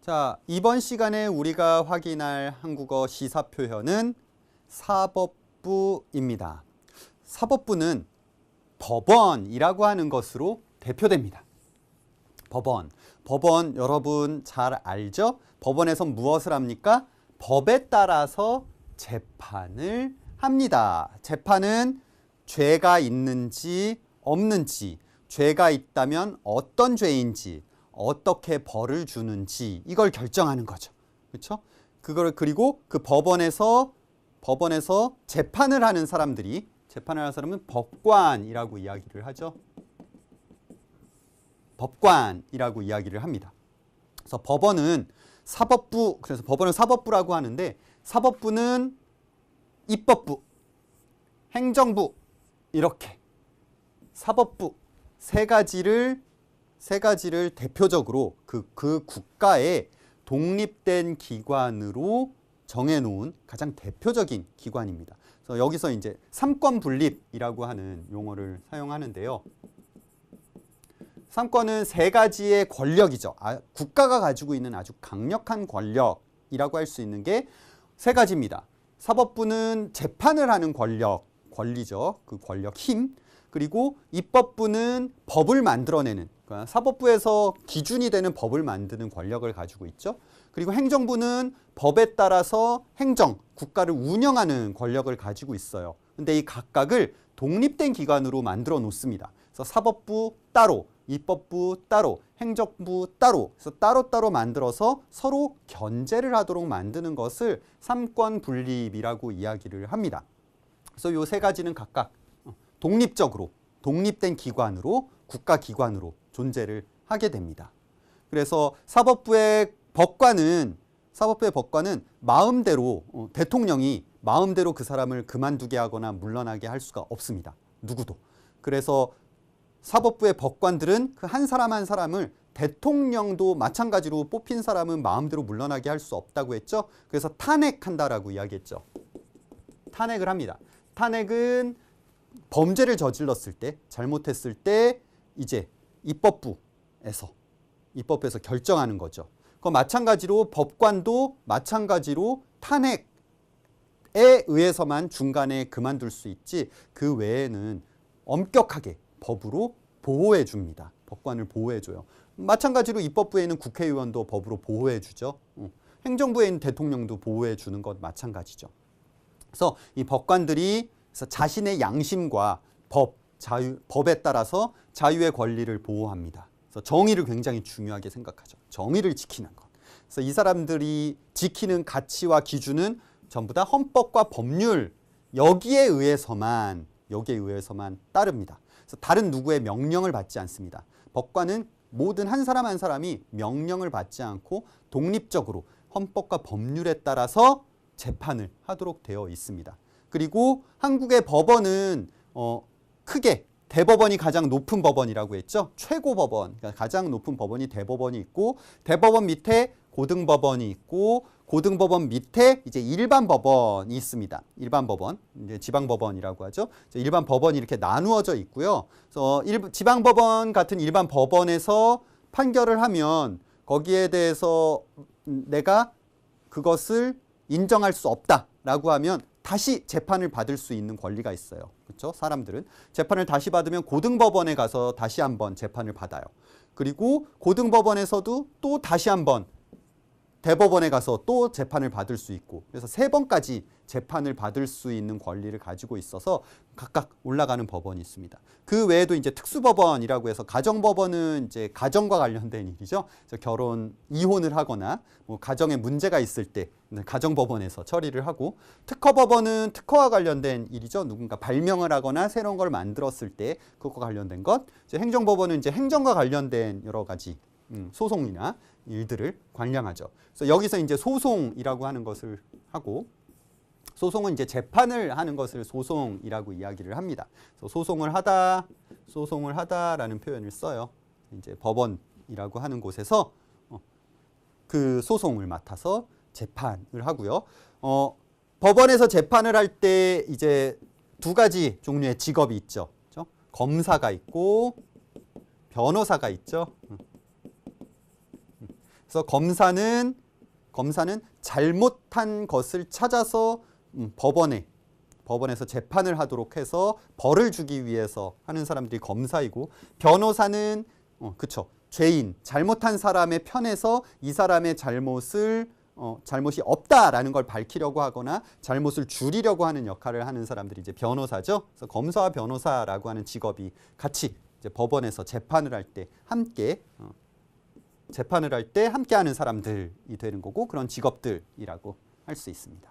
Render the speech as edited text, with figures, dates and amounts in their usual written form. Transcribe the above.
자, 이번 시간에 우리가 확인할 한국어 시사 표현은 사법부입니다. 사법부는 법원이라고 하는 것으로 대표됩니다. 법원 여러분 잘 알죠? 법원에서 무엇을 합니까? 법에 따라서 재판을 합니다. 재판은 죄가 있는지 없는지, 죄가 있다면 어떤 죄인지, 어떻게 벌을 주는지 이걸 결정하는 거죠. 그렇죠? 그리고 그 법원에서 재판을 하는 사람은 법관이라고 이야기를 하죠. 법관이라고 이야기를 합니다. 그래서 법원은 사법부, 그래서 법원을 사법부라고 하는데, 사법부는 입법부, 행정부, 이렇게 사법부 세 가지를 대표적으로 그 국가의 독립된 기관으로 정해놓은 가장 대표적인 기관입니다. 그래서 여기서 이제 삼권 분립이라고 하는 용어를 사용하는데요. 삼권은 세 가지의 권력이죠. 국가가 가지고 있는 아주 강력한 권력이라고 할 수 있는 게 세 가지입니다. 사법부는 재판을 하는 권리죠. 그 권력, 힘. 그리고 입법부는 법을 만들어내는, 그러니까 사법부에서 기준이 되는 법을 만드는 권력을 가지고 있죠. 그리고 행정부는 법에 따라서 국가를 운영하는 권력을 가지고 있어요. 근데 이 각각을 독립된 기관으로 만들어 놓습니다. 그래서 사법부 따로, 입법부 따로, 행정부 따로, 그래서 따로따로 만들어서 서로 견제를 하도록 만드는 것을 삼권 분립이라고 이야기를 합니다. 그래서 이 세 가지는 각각 독립된 기관으로, 국가기관으로 존재를 하게 됩니다. 그래서 사법부의 법관은 마음대로, 대통령이 마음대로 그 사람을 그만두게 하거나 물러나게 할 수가 없습니다. 누구도. 그래서 사법부의 법관들은 그 한 사람 한 사람을, 대통령도 마찬가지로 뽑힌 사람은 마음대로 물러나게 할 수 없다고 했죠. 그래서 탄핵한다라고 이야기했죠. 탄핵을 합니다. 탄핵은 범죄를 저질렀을 때, 잘못했을 때 이제 입법부에서 결정하는 거죠. 그 마찬가지로 법관도 마찬가지로 탄핵에 의해서만 중간에 그만둘 수 있지, 그 외에는 엄격하게 법으로 보호해 줍니다. 법관을 보호해 줘요. 마찬가지로 입법부에는 국회의원도 법으로 보호해 주죠. 행정부에 있는 대통령도 보호해 주는 것 마찬가지죠. 그래서 이 법관들이 자신의 양심과 법에 따라서 자유의 권리를 보호합니다. 그래서 정의를 굉장히 중요하게 생각하죠. 정의를 지키는 것. 그래서 이 사람들이 지키는 가치와 기준은 전부 다 헌법과 법률, 여기에 의해서만 따릅니다. 그래서 다른 누구의 명령을 받지 않습니다. 법관은 모든 한 사람 한 사람이 명령을 받지 않고 독립적으로 헌법과 법률에 따라서 재판을 하도록 되어 있습니다. 그리고 한국의 법원은 크게 대법원이 가장 높은 법원이라고 했죠. 최고 법원, 그러니까 가장 높은 법원이 대법원이 있고, 대법원 밑에 고등법원이 있고, 고등법원 밑에 이제 일반 법원이 있습니다. 일반 법원, 이제 지방법원이라고 하죠. 일반 법원이 이렇게 나누어져 있고요. 그래서 지방법원 같은 일반 법원에서 판결을 하면 거기에 대해서 내가 그것을 인정할 수 없다라고 하면 다시 재판을 받을 수 있는 권리가 있어요. 그렇죠? 사람들은 재판을 다시 받으면 고등법원에 가서 다시 한번 재판을 받아요. 그리고 고등법원에서도 또 다시 한번 대법원에 가서 또 재판을 받을 수 있고, 그래서 3번까지 재판을 받을 수 있는 권리를 가지고 있어서 각각 올라가는 법원이 있습니다. 그 외에도 이제 특수법원이라고 해서, 가정법원은 이제 가정과 관련된 일이죠. 결혼, 이혼을 하거나 뭐 가정에 문제가 있을 때 가정법원에서 처리를 하고, 특허법원은 특허와 관련된 일이죠. 누군가 발명을 하거나 새로운 걸 만들었을 때 그것과 관련된 것. 이제 행정법원은 이제 행정과 관련된 여러 가지 소송이나 일들을 관량하죠. 그래서 여기서 이제 소송이라고 하는 것을 하고, 소송은 이제 재판을 하는 것을 소송이라고 이야기를 합니다. 그래서 소송을 하다라는 표현을 써요. 이제 법원이라고 하는 곳에서 그 소송을 맡아서 재판을 하고요. 법원에서 재판을 할 때 이제 2가지 종류의 직업이 있죠. 그렇죠? 검사가 있고 변호사가 있죠. 그래서 검사는 잘못한 것을 찾아서 법원에서 재판을 하도록 해서 벌을 주기 위해서 하는 사람들이 검사이고, 변호사는 죄인, 잘못한 사람의 편에서 이 사람의 잘못이 없다라는 걸 밝히려고 하거나 잘못을 줄이려고 하는 역할을 하는 사람들이 이제 변호사죠. 그래서 검사와 변호사라고 하는 직업이 같이 이제 법원에서 재판을 할 때 함께 하는 사람들이 되는 거고, 그런 직업들이라고 할 수 있습니다.